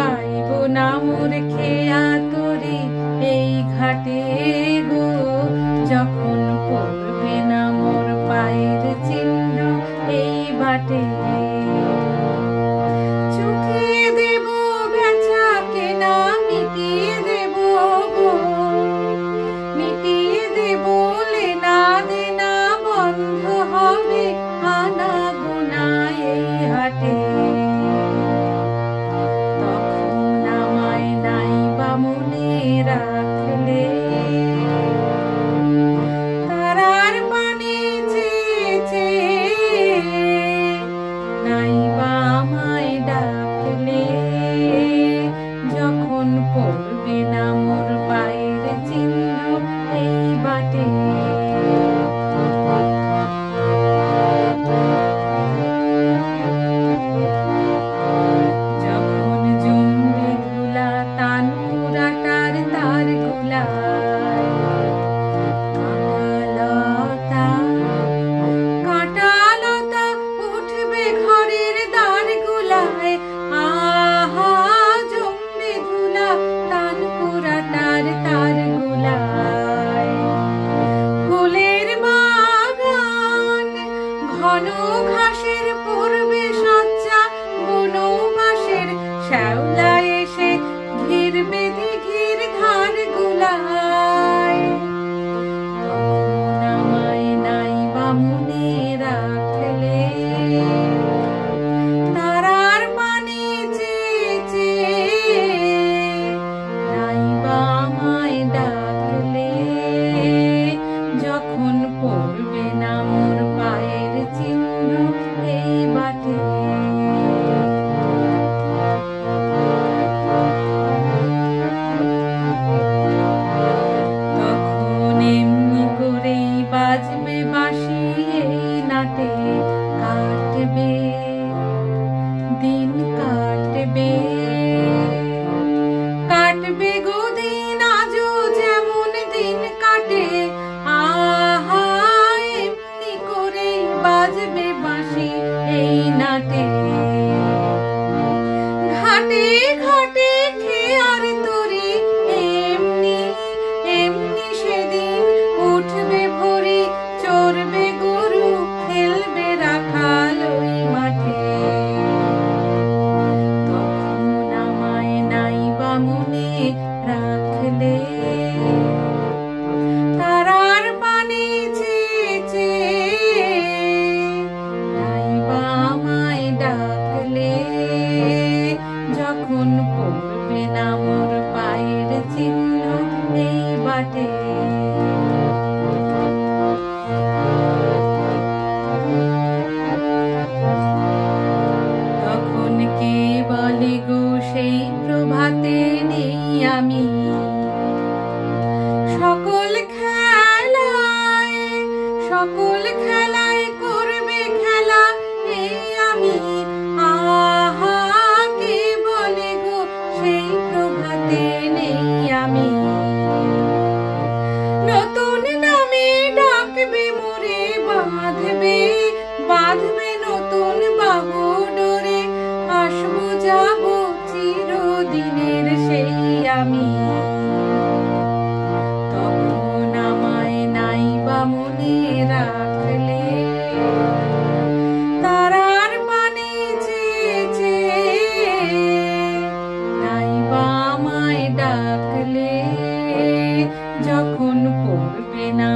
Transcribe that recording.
বাইব না মোর খেয়া তরি এই ঘাটে গো, যখন পড়বে না মোর পায়ের চিহ্ন এই বাটে। চুকিয়ে দেব বেচা কেনা, মিটিয়ে দেব গো, মিটিয়ে দেব লেনা দেনা, বন্ধ হবে আনা গোনা এই হাটে। তখন আমায় নাই বা মনে রাখলে, তারার পানে চেয়ে চেয়ে নাই বা আমায় ডাকলে, যখন পড়বে না মোর পায়ের চিহ্ন এই বাটে। যখন জমবে ধুলা তান পুরাটার তার গুলায়, কাঁটালতা কাঁটালতা উঠবে ঘরের দ্বার গুলায়, আহা জমবে ধুলা তান পুরাটার তার গুলায়। ফুলের বাগান ঘন ঘাসের পড়বে সজ্জা, বনবাসের শ্যাওলা এসে ঘিরবে দিঘির ধার গুলায়। তখন আমায় নাই বা মনে রাখলে, তারার পানে চেয়ে চেয়ে নাই বা আমায় ডাকলে, যখন পড়বে না মোর পায়ের চিহ্ন এই বাটে। তখন এমনি করেই বাজবে বাঁশি এই নাটে, কাটবে দিন কাটবে, কাটবে গো দিন আজও যেমন দিন কাটে, আহা এমনি করেই বাজবে বাঁশি এই নাটে। ঘাটে ঘাটে খেয়ার তরি এমনি এমনি সেদিন উঠবে ভরি, চড়বে গরু খেলবে রাখাল ওই মাঠে। তখন আমায় নাই বা মনে রাখলে, তারার পানে চেয়ে চেয়ে নাই বা আমায় ডাকলে, যখন পড়বে না মোর পায়ের চিহ্ন এই বাটে। তখন কে বলে গো সেই প্রভাতে নেই আমি, সকল খেলায় করবে খেলা এই আমি, আহা কে বলে গো সেই প্রভাতে নেই আমি। নতুন নামে ডাকবে মোরে, বাঁধবে বাঁধবে নতুন বাহু ডোরে, আসবো যাবো চিরদিনের সেই আমি। তখন আমায় নাই বা মনে রাখলে, তারার পানে চেয়ে চেয়ে নাই বা আমায় ডাকলে, যখন পড়বে না